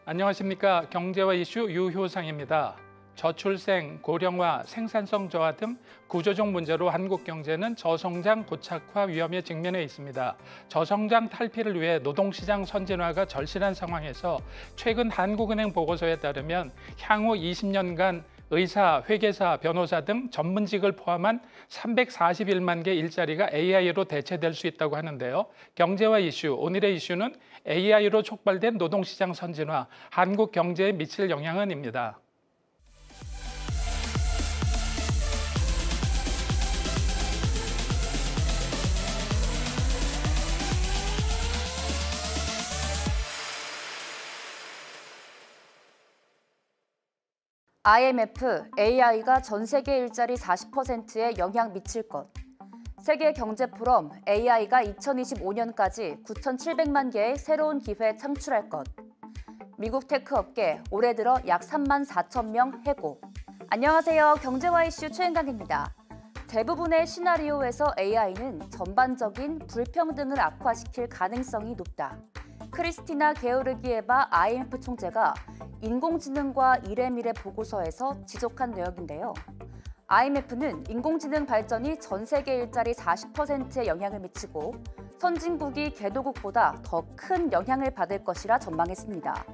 안녕하십니까. 경제와 이슈 유효상입니다. 저출생, 고령화, 생산성 저하 등 구조적 문제로 한국 경제는 저성장 고착화 위험에 직면해 있습니다. 저성장 탈피를 위해 노동시장 선진화가 절실한 상황에서 최근 한국은행 보고서에 따르면 향후 20년간 의사, 회계사, 변호사 등 전문직을 포함한 341만 개 일자리가 AI로 대체될 수 있다고 하는데요. 경제와 이슈, 오늘의 이슈는 AI로 촉발된 노동시장 선진화, 한국 경제에 미칠 영향은입니다. IMF, AI가 전 세계 일자리 40%에 영향 미칠 것. 세계경제포럼, AI가 2025년까지 9,700만 개의 새로운 기회 창출할 것. 미국 테크 업계, 올해 들어 약 3만 4천 명 해고. 안녕하세요. 경제와 이슈 최은강입니다. 대부분의 시나리오에서 AI는 전반적인 불평등을 악화시킬 가능성이 높다. 크리스티나 게오르기에바 IMF 총재가 인공지능과 일의 미래 보고서에서 지적한 내용인데요. IMF는 인공지능 발전이 전 세계 일자리 40%에 영향을 미치고 선진국이 개도국보다 더 큰 영향을 받을 것이라 전망했습니다.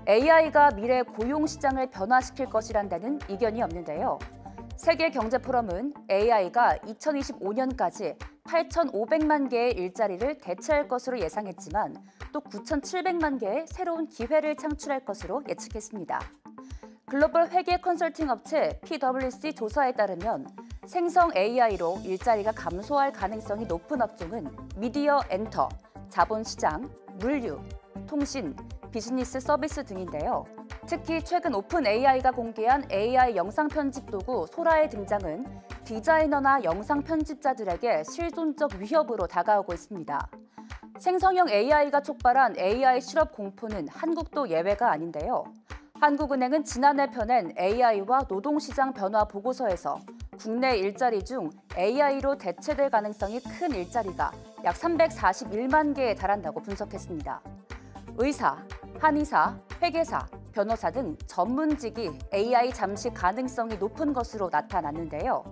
AI가 미래 고용시장을 변화시킬 것이란 데는 이견이 없는데요. 세계경제포럼은 AI가 2025년까지 8,500만 개의 일자리를 대체할 것으로 예상했지만 또 9,700만 개의 새로운 기회를 창출할 것으로 예측했습니다. 글로벌 회계 컨설팅 업체 PwC 조사에 따르면 생성 AI로 일자리가 감소할 가능성이 높은 업종은 미디어 엔터, 자본시장, 물류, 통신, 비즈니스 서비스 등인데요. 특히 최근 오픈 AI가 공개한 AI 영상 편집 도구 소라의 등장은 디자이너나 영상 편집자들에게 실존적 위협으로 다가오고 있습니다. 생성형 AI가 촉발한 AI 실업 공포는 한국도 예외가 아닌데요. 한국은행은 지난해 펴낸 AI와 노동시장 변화 보고서에서 국내 일자리 중 AI로 대체될 가능성이 큰 일자리가 약 341만 개에 달한다고 분석했습니다. 의사, 한의사, 회계사, 변호사 등 전문직이 AI 잠식 가능성이 높은 것으로 나타났는데요.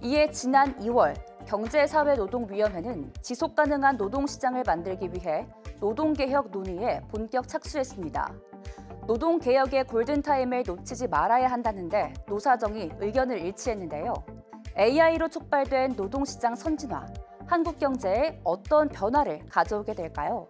이에 지난 2월 경제사회노동위원회는 지속가능한 노동시장을 만들기 위해 노동개혁 논의에 본격 착수했습니다. 노동개혁의 골든타임을 놓치지 말아야 한다는데 노사정이 의견을 일치했는데요. AI로 촉발된 노동시장 선진화, 한국 경제에 어떤 변화를 가져오게 될까요?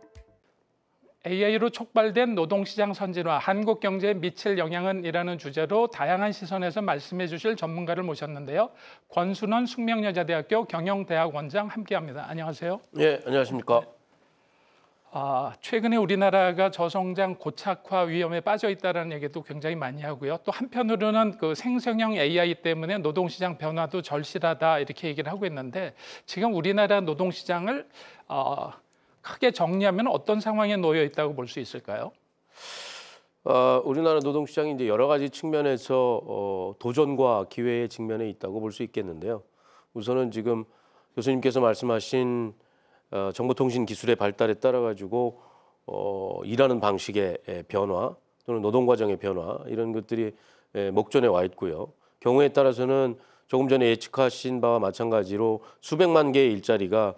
AI로 촉발된 노동시장 선진화, 한국 경제에 미칠 영향은이라는 주제로 다양한 시선에서 말씀해 주실 전문가를 모셨는데요. 권순원 숙명여자대학교 경영대학원장 함께합니다. 안녕하세요. 네, 안녕하십니까. 최근에 우리나라가 저성장 고착화 위험에 빠져 있다는 얘기도 굉장히 많이 하고요. 또 한편으로는 그 생성형 AI 때문에 노동시장 변화도 절실하다 이렇게 얘기를 하고 있는데 지금 우리나라 노동시장을 크게 정리하면 어떤 상황에 놓여 있다고 볼 수 있을까요? 우리나라 노동시장이 이제 여러 가지 측면에서 도전과 기회의 직면에 있다고 볼 수 있겠는데요. 우선은 지금 교수님께서 말씀하신 정보통신 기술의 발달에 따라 가지고 일하는 방식의 변화 또는 노동 과정의 변화 이런 것들이 목전에 와 있고요. 경우에 따라서는 조금 전에 예측하신 바와 마찬가지로 수백만 개의 일자리가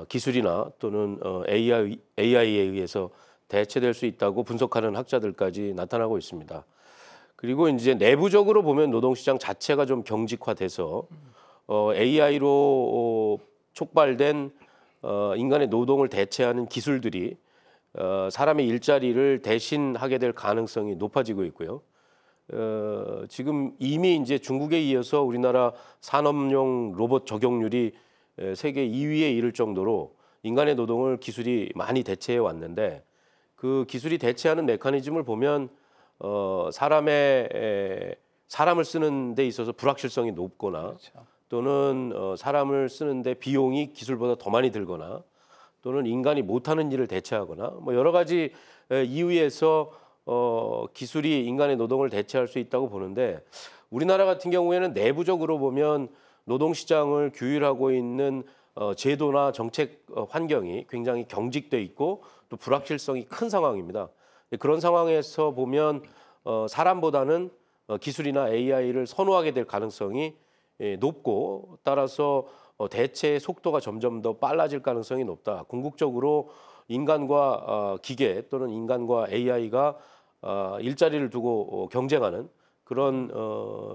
기술이나 또는 AI에 의해서 대체될 수 있다고 분석하는 학자들까지 나타나고 있습니다. 그리고 이제 내부적으로 보면 노동시장 자체가 좀 경직화돼서 AI로 촉발된 인간의 노동을 대체하는 기술들이 사람의 일자리를 대신하게 될 가능성이 높아지고 있고요. 지금 이미 이제 중국에 이어서 우리나라 산업용 로봇 적용률이 세계 2위에 이를 정도로 인간의 노동을 기술이 많이 대체해 왔는데 그 기술이 대체하는 메커니즘을 보면 사람을 쓰는 데 있어서 불확실성이 높거나 그렇죠. 또는 사람을 쓰는데 비용이 기술보다 더 많이 들거나 또는 인간이 못하는 일을 대체하거나 뭐 여러 가지 이유에서 기술이 인간의 노동을 대체할 수 있다고 보는데 우리나라 같은 경우에는 내부적으로 보면 노동시장을 규율하고 있는 제도나 정책 환경이 굉장히 경직돼 있고 또 불확실성이 큰 상황입니다. 그런 상황에서 보면 사람보다는 기술이나 AI를 선호하게 될 가능성이 높고 따라서 대체의 속도가 점점 더 빨라질 가능성이 높다. 궁극적으로 인간과 기계 또는 인간과 AI가 일자리를 두고 경쟁하는 그런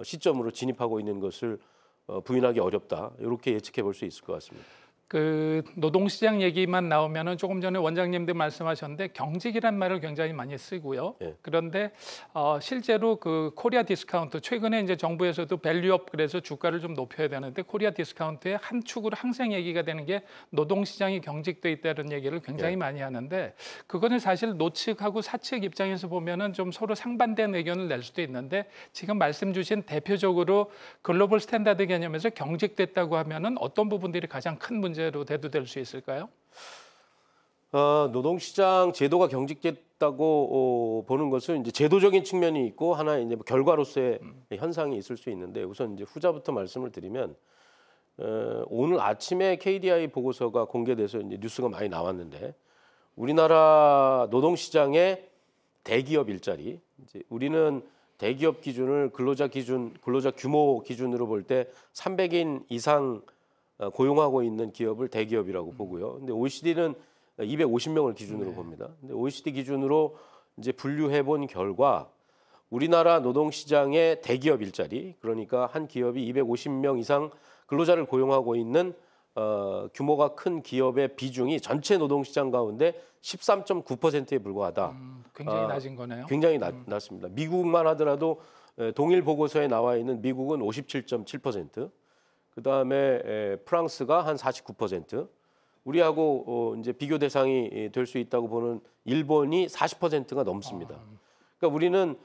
시점으로 진입하고 있는 것을 부인하기 어렵다. 이렇게 예측해 볼 수 있을 것 같습니다. 그 노동시장 얘기만 나오면은 조금 전에 원장님도 말씀하셨는데 경직이란 말을 굉장히 많이 쓰고요. 예. 그런데 실제로 그 코리아 디스카운트 최근에 이제 정부에서도 밸류업 그래서 주가를 좀 높여야 되는데 코리아 디스카운트의 한 축으로 항상 얘기가 되는 게 노동시장이 경직돼 있다는 얘기를 굉장히 예. 많이 하는데 그거는 사실 노측하고 사측 입장에서 보면은 좀 서로 상반된 의견을 낼 수도 있는데 지금 말씀 주신 대표적으로 글로벌 스탠다드 개념에서 경직됐다고 하면은 어떤 부분들이 가장 큰 문제로 대두될 수 있을까요? 노동시장 제도가 경직됐다고 보는 것은 이제 제도적인 측면이 있고 하나의 이제 결과로서의 현상이 있을 수 있는데 우선 이제 후자부터 말씀을 드리면 오늘 아침에 KDI 보고서가 공개돼서 이제 뉴스가 많이 나왔는데 우리나라 노동시장의 대기업 일자리 이제 우리는 대기업 기준을 근로자 규모 기준으로 볼 때 300인 이상 고용하고 있는 기업을 대기업이라고 보고요. 근데 OECD는 250명을 기준으로 봅니다. 근데 OECD 기준으로 이제 분류해 본 결과 우리나라 노동시장의 대기업 일자리, 그러니까 한 기업이 250명 이상 근로자를 고용하고 있는 규모가 큰 기업의 비중이 전체 노동시장 가운데 13.9%에 불과하다. 굉장히 낮은 거네요. 굉장히 낮습니다. 미국만 하더라도 동일 보고서에 나와 있는 미국은 57.7%, 그다음에 프랑스가 한 49%, 우리하고 이제 비교 대상이 될 수 있다고 보는 일본이 40%가 넘습니다. 그러니까 우리는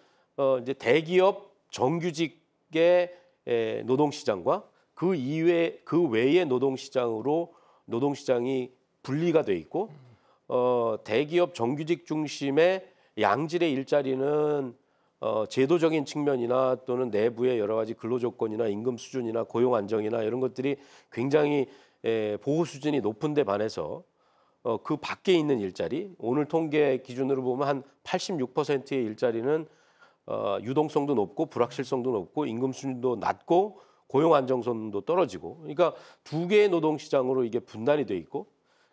이제 대기업 정규직의 노동시장과 그 외의 노동시장이 분리가 돼 있고 대기업 정규직 중심의 양질의 일자리는 제도적인 측면이나 또는 내부의 여러 가지 근로 조건이나 임금 수준이나 고용 안정이나 이런 것들이 굉장히 보호 수준이 높은 데 반해서 그 밖에 있는 일자리, 오늘 통계 기준으로 보면 한 86%의 일자리는 유동성도 높고 불확실성도 높고 임금 수준도 낮고 고용 안정성도 떨어지고, 그러니까 두 개의 노동시장으로 이게 분단이 돼 있고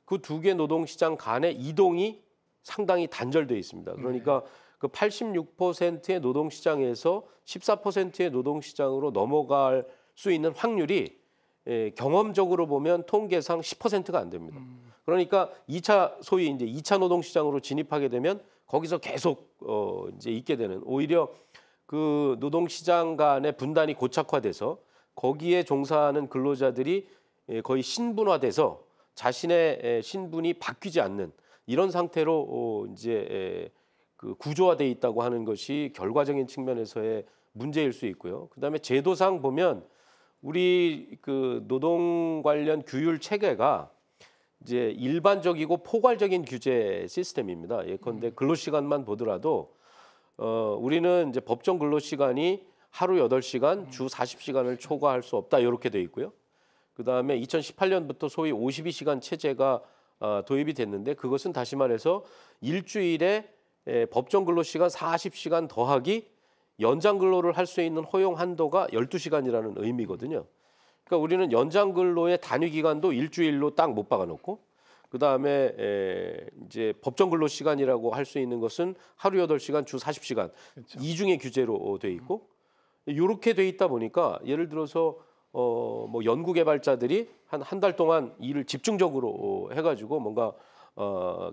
그 두 개 노동시장 간의 이동이 상당히 단절돼 있습니다. 그러니까 그 86%의 노동시장에서 14%의 노동시장으로 넘어갈 수 있는 확률이 경험적으로 보면 통계상 10%가 안 됩니다. 그러니까 소위 이제 2차 노동시장으로 진입하게 되면 거기서 계속 이제 있게 되는, 오히려 그 노동시장 간의 분단이 고착화돼서 거기에 종사하는 근로자들이 거의 신분화돼서 자신의 신분이 바뀌지 않는 이런 상태로 이제 그 구조화돼 있다고 하는 것이 결과적인 측면에서의 문제일 수 있고요. 그다음에 제도상 보면 우리 그 노동 관련 규율 체계가 이제 일반적이고 포괄적인 규제 시스템입니다. 예컨대 근로시간만 보더라도 우리는 이제 법정 근로시간이 하루 8시간, 주 40시간을 초과할 수 없다 이렇게 돼 있고요. 그다음에 2018년부터 소위 52시간 체제가 도입이 됐는데 그것은 다시 말해서 일주일에 법정 근로시간 40시간 더하기 연장 근로를 할 수 있는 허용 한도가 12시간이라는 의미거든요. 그러니까 우리는 연장 근로의 단위 기간도 일주일로 딱 못 박아놓고 그다음에 이제 법정 근로 시간이라고 할 수 있는 것은 하루 8시간, 주 40시간 그렇죠. 이중의 규제로 돼 있고 이렇게 돼 있다 보니까 예를 들어서 뭐 연구 개발자들이 한 달 동안 일을 집중적으로 해가지고 뭔가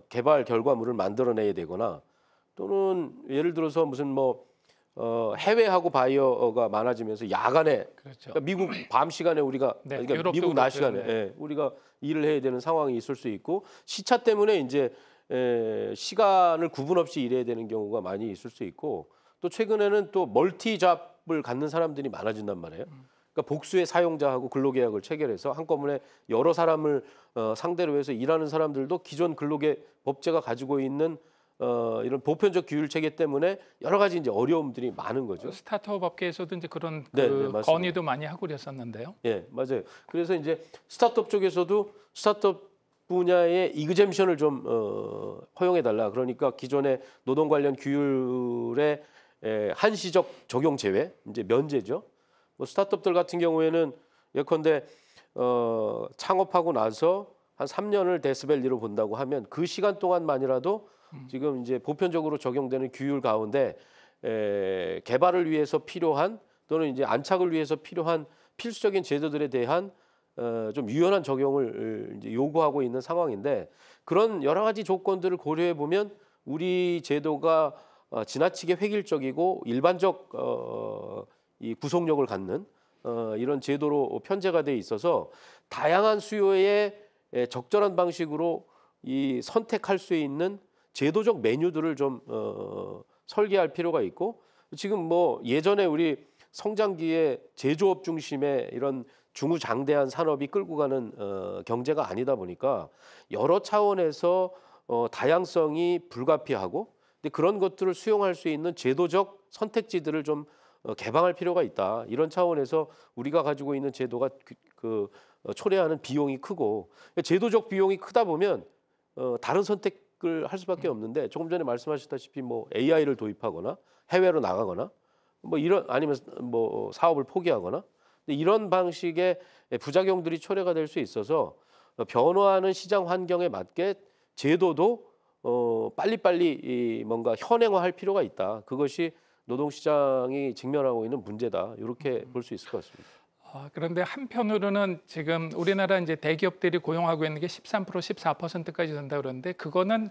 개발 결과물을 만들어내야 되거나 또는 예를 들어서 무슨 뭐 해외하고 바이어가 많아지면서 야간에 그렇죠. 그러니까 미국 밤 시간에 우리가 네, 그러니까 유럽도 미국 낮 그렇고요. 시간에 네. 우리가 일을 해야 되는 상황이 있을 수 있고 시차 때문에 이제 시간을 구분 없이 일해야 되는 경우가 많이 있을 수 있고 또 최근에는 또 멀티 잡을 갖는 사람들이 많아진단 말이에요. 그러니까 복수의 사용자하고 근로계약을 체결해서 한꺼번에 여러 사람을 상대로 해서 일하는 사람들도 기존 법제가 가지고 있는 이런 보편적 규율 체계 때문에 여러 가지 이제 어려움들이 많은 거죠. 스타트업 업계에서도 이제 그런 네, 그 맞습니다. 건의도 많이 하고 그랬었는데요. 예, 맞아요. 그래서 이제 스타트업 쪽에서도 스타트업 분야의 이그젬션을 좀 허용해달라. 그러니까 기존의 노동 관련 규율의 한시적 적용 제외, 이제 면제죠. 뭐 스타트업들 같은 경우에는 예컨대 창업하고 나서 한 3년을 데스밸리로 본다고 하면 그 시간 동안만이라도 지금 이제 보편적으로 적용되는 규율 가운데 개발을 위해서 필요한 또는 이제 안착을 위해서 필요한 필수적인 제도들에 대한 좀 유연한 적용을 이제 요구하고 있는 상황인데 그런 여러 가지 조건들을 고려해 보면 우리 제도가 지나치게 획일적이고 일반적 이 구속력을 갖는 이런 제도로 편제가 돼 있어서 다양한 수요에 적절한 방식으로 이 선택할 수 있는 제도적 메뉴들을 좀 설계할 필요가 있고 지금 뭐 예전에 우리 성장기에 제조업 중심의 이런 중후장대한 산업이 끌고 가는 경제가 아니다 보니까 여러 차원에서 다양성이 불가피하고 근데 그런 것들을 수용할 수 있는 제도적 선택지들을 좀 개방할 필요가 있다. 이런 차원에서 우리가 가지고 있는 제도가 초래하는 비용이 크고 제도적 비용이 크다 보면 다른 선택을 할 수밖에 없는데 조금 전에 말씀하셨다시피 뭐 AI를 도입하거나 해외로 나가거나 뭐 이런 아니면 뭐 사업을 포기하거나 이런 방식의 부작용들이 초래가 될 수 있어서 변화하는 시장 환경에 맞게 제도도 빨리빨리 뭔가 현행화할 필요가 있다. 그것이 노동시장이 직면하고 있는 문제다. 이렇게 볼 수 있을 것 같습니다. 그런데 한편으로는 지금 우리나라 이제 대기업들이 고용하고 있는 게 13%, 14%까지 된다 그러는데 그거는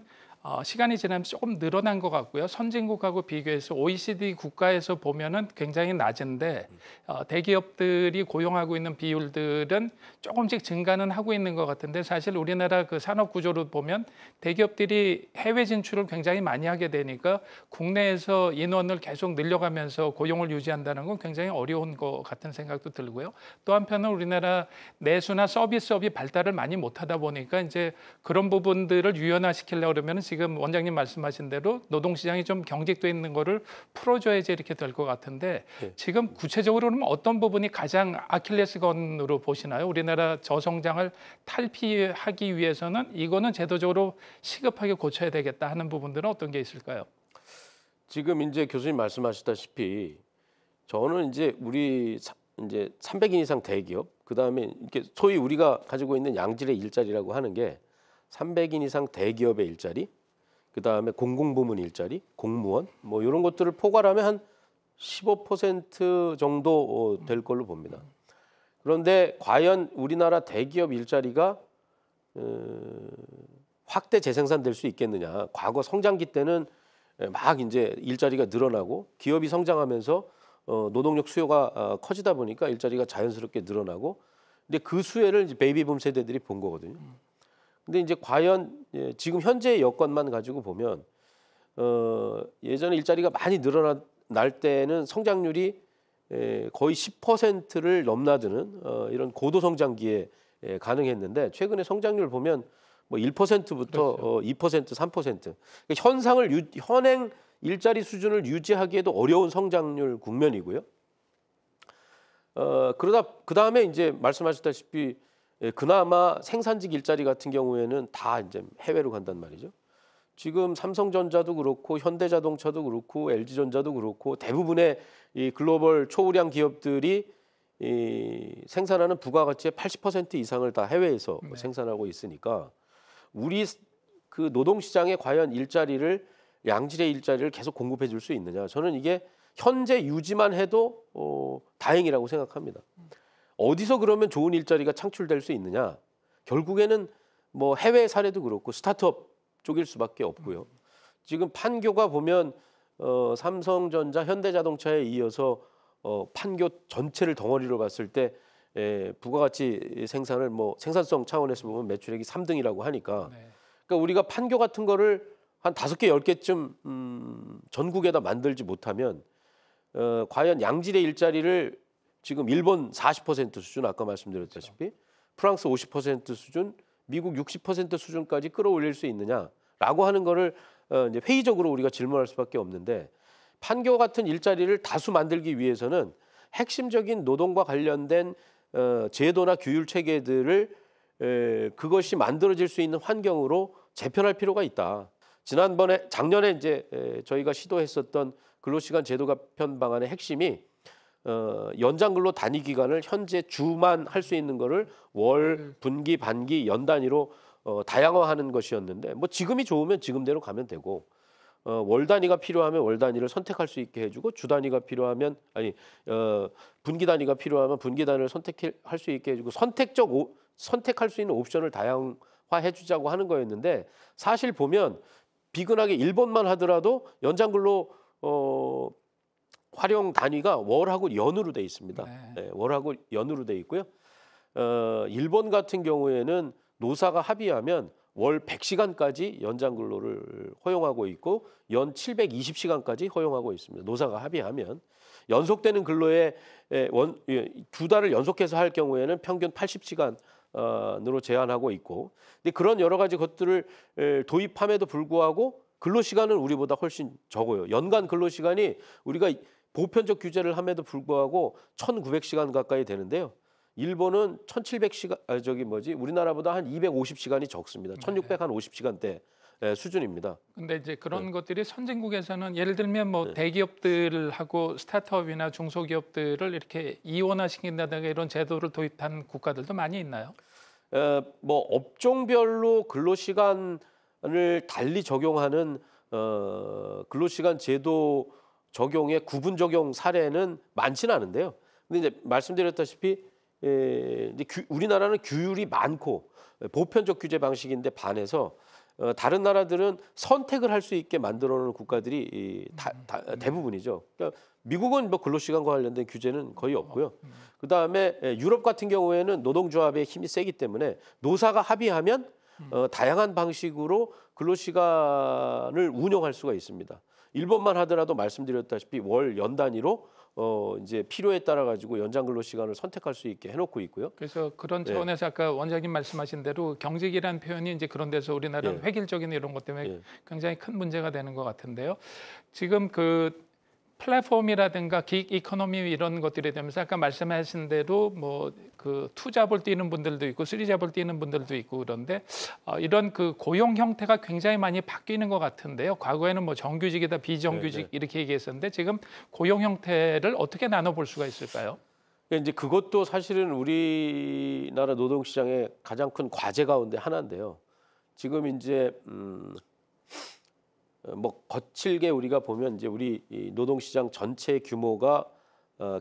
시간이 지나면서 조금 늘어난 것 같고요. 선진국하고 비교해서 OECD 국가에서 보면은 굉장히 낮은데 대기업들이 고용하고 있는 비율들은 조금씩 증가는 하고 있는 것 같은데 사실 우리나라 그 산업 구조로 보면 대기업들이 해외 진출을 굉장히 많이 하게 되니까 국내에서 인원을 계속 늘려가면서 고용을 유지한다는 건 굉장히 어려운 것 같은 생각도 들고요. 또 한편은 우리나라 내수나 서비스업이 발달을 많이 못하다 보니까 이제 그런 부분들을 유연화시키려고 그러면 지금 원장님 말씀하신 대로 노동시장이 좀 경직돼 있는 거를 풀어줘야지 이렇게 될 것 같은데 지금 구체적으로는 어떤 부분이 가장 아킬레스건으로 보시나요? 우리나라 저성장을 탈피하기 위해서는 이거는 제도적으로 시급하게 고쳐야 되겠다 하는 부분들은 어떤 게 있을까요? 지금 이제 교수님 말씀하셨다시피 저는 이제 우리 이제 300인 이상 대기업 그다음에 이렇게 소위 우리가 가지고 있는 양질의 일자리라고 하는 게 300인 이상 대기업의 일자리, 그다음에 공공부문 일자리, 공무원 뭐 이런 것들을 포괄하면 한 15% 정도 될 걸로 봅니다. 그런데 과연 우리나라 대기업 일자리가 확대 재생산될 수 있겠느냐? 과거 성장기 때는 막 이제 일자리가 늘어나고 기업이 성장하면서 노동력 수요가 커지다 보니까 일자리가 자연스럽게 늘어나고 근데 그 수혜를 이제 베이비붐 세대들이 본 거거든요. 근데 이제 과연 지금 현재의 여건만 가지고 보면 예전에 일자리가 많이 늘어날 때는 성장률이 거의 10%를 넘나드는 이런 고도 성장기에 가능했는데 최근에 성장률 보면 뭐 1%부터 그렇죠. 2%, 3%. 그러니까 현행 일자리 수준을 유지하기에도 어려운 성장률 국면이고요. 그 다음에 이제 말씀하셨다시피 그나마 생산직 일자리 같은 경우에는 다 이제 해외로 간단 말이죠. 지금 삼성전자도 그렇고 현대자동차도 그렇고 LG전자도 그렇고 대부분의 이 글로벌 초우량 기업들이 이 생산하는 부가가치의 80% 이상을 다 해외에서 생산하고 있으니까 우리 그 노동시장에 과연 양질의 일자리를 계속 공급해 줄 수 있느냐. 저는 이게 현재 유지만 해도 다행이라고 생각합니다. 어디서 그러면 좋은 일자리가 창출될 수 있느냐? 결국에는 뭐 해외 사례도 그렇고 스타트업 쪽일 수밖에 없고요. 지금 판교가 보면 삼성전자, 현대자동차에 이어서 판교 전체를 덩어리로 봤을 때 부가가치 생산을 뭐 생산성 차원에서 보면 매출액이 3등이라고 하니까 그러니까 우리가 판교 같은 거를 한 5개, 10개쯤 전국에다 만들지 못하면 과연 양질의 일자리를 지금 일본 40% 수준 아까 말씀드렸다시피 프랑스 50% 수준, 미국 60% 수준까지 끌어올릴 수 있느냐라고 하는 거를 이제 회의적으로 우리가 질문할 수밖에 없는데 판교 같은 일자리를 다수 만들기 위해서는 핵심적인 노동과 관련된 제도나 규율 체계들을 그것이 만들어질 수 있는 환경으로 재편할 필요가 있다. 작년에 이제 저희가 시도했었던 근로시간 제도 개편 방안의 핵심이 연장 근로 단위 기간을 현재 주만 할 수 있는 거를 월, 분기, 반기, 연 단위로 다양화하는 것이었는데 뭐 지금이 좋으면 지금대로 가면 되고 월 단위가 필요하면 월 단위를 선택할 수 있게 해주고 주 단위가 필요하면 분기 단위가 필요하면 분기 단위를 선택할 수 있게 해주고 선택할 수 있는 옵션을 다양화해 주자고 하는 거였는데 사실 보면 비근하게 일본만 하더라도 연장 근로 활용 단위가 월하고 연으로 돼 있습니다. 네, 월하고 연으로 돼 있고요. 일본 같은 경우에는 노사가 합의하면 월 100시간까지 연장 근로를 허용하고 있고 연 720시간까지 허용하고 있습니다. 노사가 합의하면 연속되는 근로에 두 달을 연속해서 할 경우에는 평균 80시간으로 제한하고 있고, 근데 그런 여러 가지 것들을 도입함에도 불구하고 근로시간은 우리보다 훨씬 적어요. 연간 근로시간이 우리가 보편적 규제를 함에도 불구하고 1,900시간 가까이 되는데요. 일본은 1,700시간 우리나라보다 한 250시간이 적습니다. 1,650시간대 수준입니다. 근데 이제 그런 것들이 선진국에서는 예를 들면 뭐 대기업들하고 스타트업이나 중소기업들을 이렇게 이원화시킨다든가 이런 제도를 도입한 국가들도 많이 있나요? 뭐 업종별로 근로시간을 달리 적용하는 근로시간 제도 적용의 구분 적용 사례는 많지는 않은데요. 근데 이제 말씀드렸다시피 우리나라는 규율이 많고 보편적 규제 방식인데 반해서 다른 나라들은 선택을 할 수 있게 만들어놓은 국가들이 대부분이죠. 그러니까 미국은 뭐 근로시간과 관련된 규제는 거의 없고요. 그 다음에 유럽 같은 경우에는 노동조합의 힘이 세기 때문에 노사가 합의하면 다양한 방식으로 근로시간을 운영할 수가 있습니다. 일본만 하더라도 말씀드렸다시피 월 연 단위로 이제 필요에 따라 가지고 연장 근로 시간을 선택할 수 있게 해놓고 있고요. 그래서 그런 차원에서 아까 원장님 말씀하신 대로 경직이라는 표현이 이제 그런 데서 우리나라는 획일적인 이런 것 때문에 굉장히 큰 문제가 되는 것 같은데요. 지금 그 플랫폼이라든가 기익 이코노미 이런 것들이 되면서 아까 말씀하신 대로 뭐 그 투잡을 뛰는 분들도 있고 쓰리잡을 뛰는 분들도 있고 그런데 이런 그 고용 형태가 굉장히 많이 바뀌는 것 같은데요. 과거에는 뭐 정규직이다 비정규직 이렇게 얘기했었는데 지금 고용 형태를 어떻게 나눠볼 수가 있을까요? 이제 그것도 사실은 우리나라 노동시장의 가장 큰 과제 가운데 하나인데요. 지금 이제 뭐 거칠게 우리가 보면 이제 우리 노동시장 전체 규모가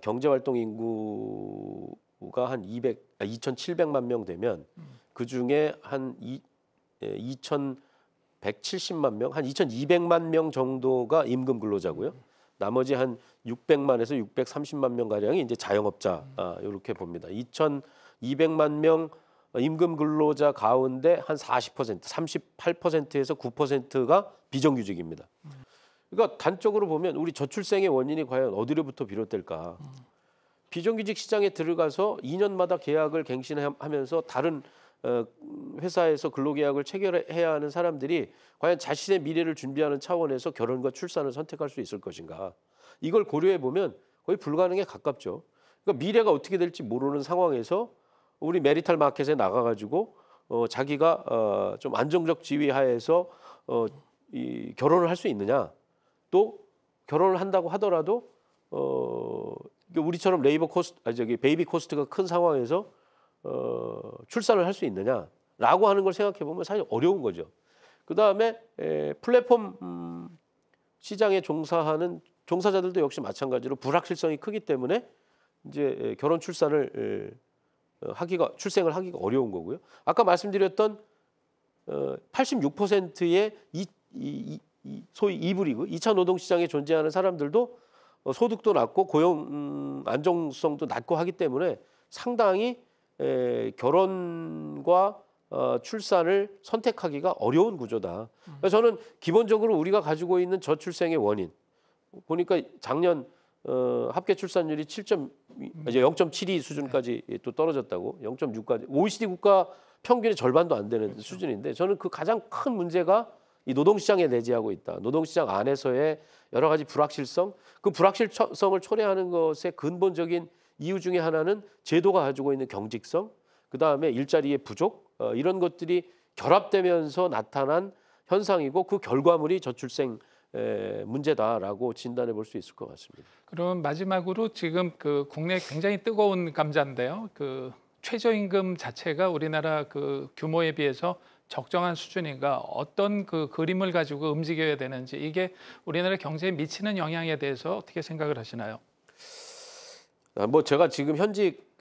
경제활동 인구가 한 2,700만 명 되면 그 중에 한 2,170만 명, 한 2,200만 명 정도가 임금 근로자고요. 나머지 한 600만에서 630만 명 가량이 이제 자영업자 이렇게 봅니다. 2,200만 명 임금 근로자 가운데 한 40%, 38%에서 9%가 비정규직입니다. 그러니까 단적으로 보면 우리 저출생의 원인이 과연 어디로부터 비롯될까? 비정규직 시장에 들어가서 2년마다 계약을 갱신하면서 다른 회사에서 근로계약을 체결해야 하는 사람들이 과연 자신의 미래를 준비하는 차원에서 결혼과 출산을 선택할 수 있을 것인가? 이걸 고려해 보면 거의 불가능에 가깝죠. 그러니까 미래가 어떻게 될지 모르는 상황에서 우리 메리탈 마켓에 나가가지고 자기가 좀 안정적 지위 하에서 이 결혼을 할 수 있느냐? 또 결혼을 한다고 하더라도 우리처럼 베이비 코스트가 큰 상황에서 출산을 할 수 있느냐라고 하는 걸 생각해 보면 사실 어려운 거죠. 그 다음에 플랫폼 시장에 종사하는 종사자들도 역시 마찬가지로 불확실성이 크기 때문에 이제 결혼 출산을 출생을 하기가 어려운 거고요. 아까 말씀드렸던 86%의 소위 2부 리그, 2차 노동 시장에 존재하는 사람들도 소득도 낮고 고용 안정성도 낮고 하기 때문에 상당히 결혼과 출산을 선택하기가 어려운 구조다. 그래서 저는 기본적으로 우리가 가지고 있는 저출생의 원인 보니까 작년 합계 출산율이 0.72 수준까지 또 떨어졌다고 0.6까지 OECD 국가 평균의 절반도 안 되는 수준인데 저는 그 가장 큰 문제가 이 노동시장에 내재하고 있다. 노동시장 안에서의 여러 가지 불확실성, 그 불확실성을 초래하는 것의 근본적인 이유 중에 하나는 제도가 가지고 있는 경직성, 그 다음에 일자리의 부족, 이런 것들이 결합되면서 나타난 현상이고 그 결과물이 저출생 문제다라고 진단해 볼 수 있을 것 같습니다. 그럼 마지막으로 지금 그 국내 굉장히 뜨거운 감자인데요. 그 최저임금 자체가 우리나라 그 규모에 비해서 적정한 수준인가, 어떤 그 그림을 가지고 움직여야 되는지, 이게 우리나라 경제에 미치는 영향에 대해서 어떻게 생각을 하시나요? 뭐 제가 지금 현직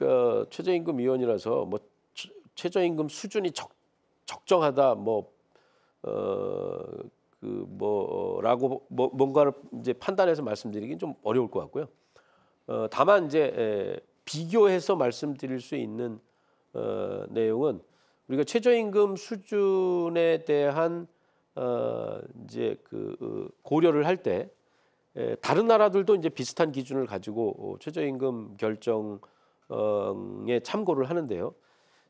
최저임금위원이라서 뭐 최저임금 수준이 적정하다 뭐라고 뭔가를 이제 판단해서 말씀드리긴 좀 어려울 것 같고요. 다만 이제 비교해서 말씀드릴 수 있는 내용은 우리가 최저임금 수준에 대한 이제 고려를 할 때 다른 나라들도 이제 비슷한 기준을 가지고 최저임금 결정에 참고를 하는데요.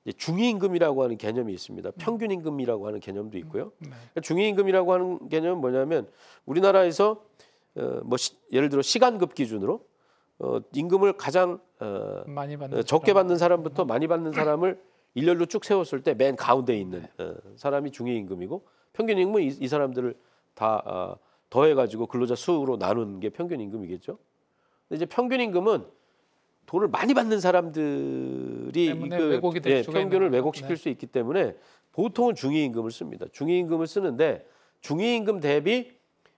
이제 중위임금이라고 하는 개념이 있습니다. 평균임금이라고 하는 개념도 있고요. 그러니까 중위임금이라고 하는 개념은 뭐냐면 우리나라에서 예를 들어 시간급 기준으로 임금을 가장 많이 받는 적게 받는 사람부터 많이 받는 사람을 일렬로 쭉 세웠을 때 맨 가운데에 있는 사람이 중위임금이고 평균임금은 이 사람들을 다 더해가지고 근로자 수로 나눈 게 평균임금이겠죠. 근데 이제 평균임금은 돈을 많이 받는 사람들이 왜곡이 될 수가 평균을 있는 왜곡시킬 거죠. 수 있기 때문에 보통은 중위임금을 씁니다. 중위임금을 쓰는데 중위임금 대비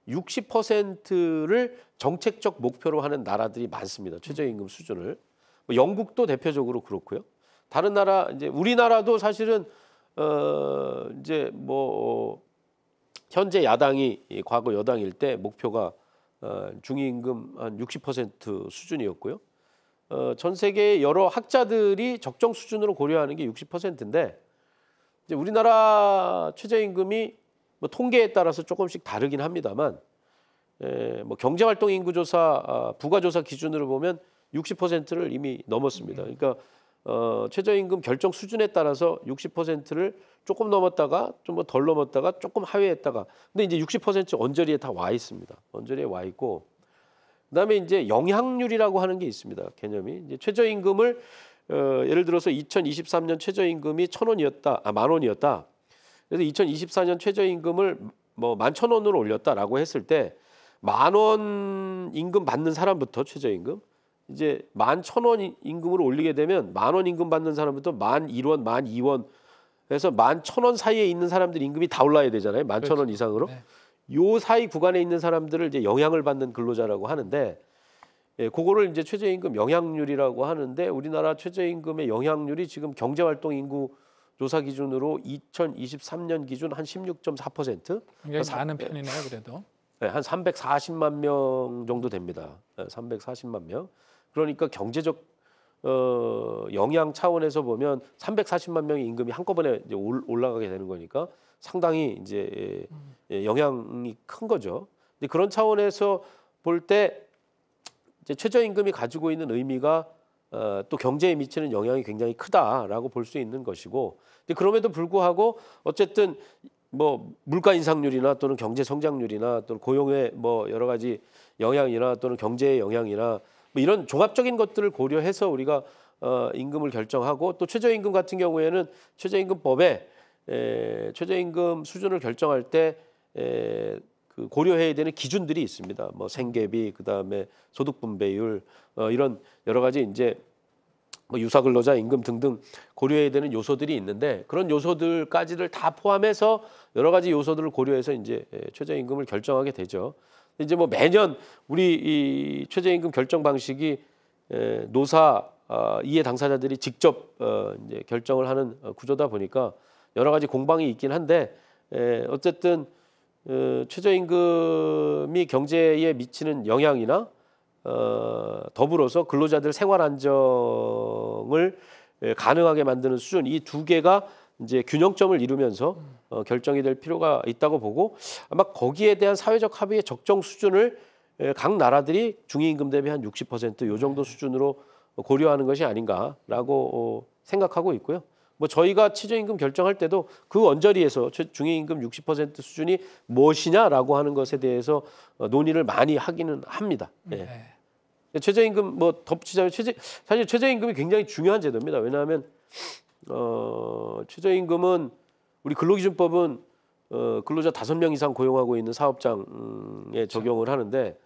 60%를 정책적 목표로 하는 나라들이 많습니다. 최저임금 수준을. 뭐 영국도 대표적으로 그렇고요. 다른 나라 이제 우리나라도 사실은 이제 현재 야당이 과거 여당일 때 목표가 중위임금 한 60% 수준이었고요. 전 세계 여러 학자들이 적정 수준으로 고려하는 게 60%인데 이제 우리나라 최저임금이 뭐 통계에 따라서 조금씩 다르긴 합니다만 뭐 경제활동인구조사 부가조사 기준으로 보면 60%를 이미 넘었습니다. 그러니까 최저임금 결정 수준에 따라서 60%를 조금 넘었다가 좀 덜 넘었다가 조금 하회했다가 근데 이제 60% 언저리에 다 와 있습니다. 언저리에 와 있고 그다음에 이제 영향률이라고 하는 게 있습니다. 개념이 이제 최저임금을 예를 들어서 2023년 최저임금이 10,000원이었다. 그래서 2024년 최저임금을 뭐 11,000원으로 올렸다라고 했을 때 10,000원 임금 받는 사람부터 최저임금 이제 11,000원 임금으로 올리게 되면 10,000원 임금 받는 사람부터 11,000원, 12,000원 해서 11,000원 사이에 있는 사람들 임금이 다 올라야 되잖아요. 11,000원 그렇죠. 이상으로. 네. 요 사이 구간에 있는 사람들을 이제 영향을 받는 근로자라고 하는데 그거를 이제 최저임금 영향률이라고 하는데 우리나라 최저임금의 영향률이 지금 경제활동 인구 조사 기준으로 2023년 기준 한 16.4%. 굉장히 많은 편이네요, 그래도. 네, 한 340만 명 정도 됩니다. 340만 명. 그러니까 경제적 영향 차원에서 보면 340만 명의 임금이 한꺼번에 이제 올라가게 되는 거니까 상당히 이제 영향이 큰 거죠. 근데 그런 차원에서 볼 때 이제 최저임금이 가지고 있는 의미가 또 경제에 미치는 영향이 굉장히 크다라고 볼 수 있는 것이고, 근데 그럼에도 불구하고 어쨌든 뭐 물가 인상률이나 또는 경제 성장률이나 또는 고용의 뭐 여러 가지 영향이나 또는 경제의 영향이나 뭐 이런 종합적인 것들을 고려해서 우리가 임금을 결정하고 또 최저임금 같은 경우에는 최저임금법에 최저임금 수준을 결정할 때 그 고려해야 되는 기준들이 있습니다. 뭐 생계비, 그다음에 소득 분배율 이런 여러 가지 이제 뭐 유사근로자 임금 등등 고려해야 되는 요소들이 있는데 그런 요소들까지를 다 포함해서 여러 가지 요소들을 고려해서 이제 최저임금을 결정하게 되죠. 이제 뭐 매년 우리 이 최저임금 결정 방식이 노사 이해 당사자들이 직접 이제 결정을 하는 구조다 보니까 여러 가지 공방이 있긴 한데 어쨌든 최저임금이 경제에 미치는 영향이나 더불어서 근로자들 생활 안정을 가능하게 만드는 수준 이 두 개가 이제 균형점을 이루면서 결정이 될 필요가 있다고 보고 아마 거기에 대한 사회적 합의의 적정 수준을 각 나라들이 중위임금 대비 한 60% 요 정도 수준으로 고려하는 것이 아닌가라고 생각하고 있고요. 뭐 저희가 최저임금 결정할 때도 그 언저리에서 중위임금 60% 수준이 무엇이냐라고 하는 것에 대해서 논의를 많이 하기는 합니다. 네. 최저임금 뭐 덧붙이자면 사실 최저임금이 굉장히 중요한 제도입니다. 왜냐하면 최저임금은 우리 근로기준법은 근로자 5명 이상 고용하고 있는 사업장에 적용을 하는데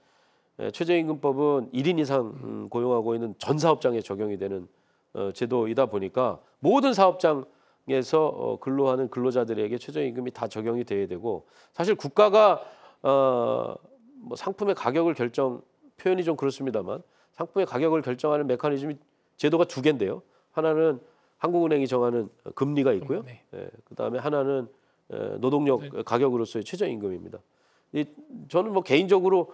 최저임금법은 1인 이상 고용하고 있는 전 사업장에 적용이 되는 제도이다 보니까 모든 사업장에서 근로하는 근로자들에게 최저임금이 다 적용이 돼야 되고 사실 국가가 뭐 상품의 가격을 표현이 좀 그렇습니다만 상품의 가격을 결정하는 메커니즘이 제도가 2개인데요. 하나는 한국은행이 정하는 금리가 있고요. 그다음에 하나는 노동력 가격으로서의 최저임금입니다. 저는 뭐 개인적으로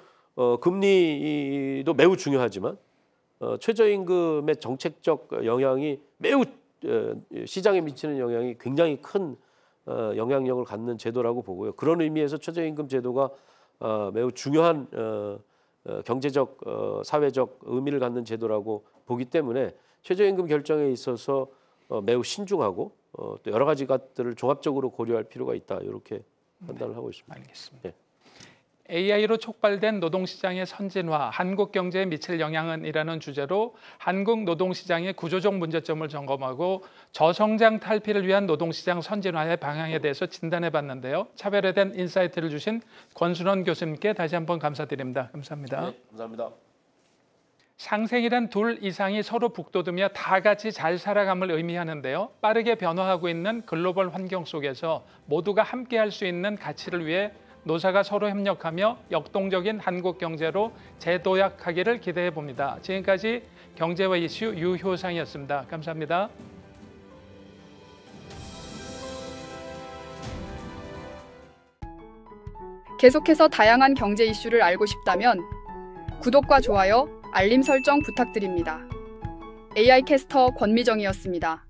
금리도 매우 중요하지만 최저임금의 정책적 영향이 매우 시장에 미치는 영향이 굉장히 큰 영향력을 갖는 제도라고 보고요. 그런 의미에서 최저임금 제도가 매우 중요한 경제적, 사회적 의미를 갖는 제도라고 보기 때문에 최저임금 결정에 있어서 매우 신중하고 또 여러 가지 것들을 종합적으로 고려할 필요가 있다. 이렇게 판단을 하고 있습니다. 알겠습니다. AI로 촉발된 노동시장의 선진화, 한국 경제에 미칠 영향은이라는 주제로 한국 노동시장의 구조적 문제점을 점검하고 저성장 탈피를 위한 노동시장 선진화의 방향에 대해서 진단해봤는데요. 차별화된 인사이트를 주신 권순원 교수님께 다시 한번 감사드립니다. 감사합니다. 네, 감사합니다. 상생이란 둘 이상이 서로 북돋우며 다 같이 잘 살아감을 의미하는데요. 빠르게 변화하고 있는 글로벌 환경 속에서 모두가 함께할 수 있는 가치를 위해 노사가 서로 협력하며 역동적인 한국 경제로 재도약하기를 기대해 봅니다. 지금까지 경제와 이슈 유효상이었습니다. 감사합니다. 계속해서 다양한 경제 이슈를 알고 싶다면 구독과 좋아요, 알림 설정 부탁드립니다. AI 캐스터 권미정이었습니다.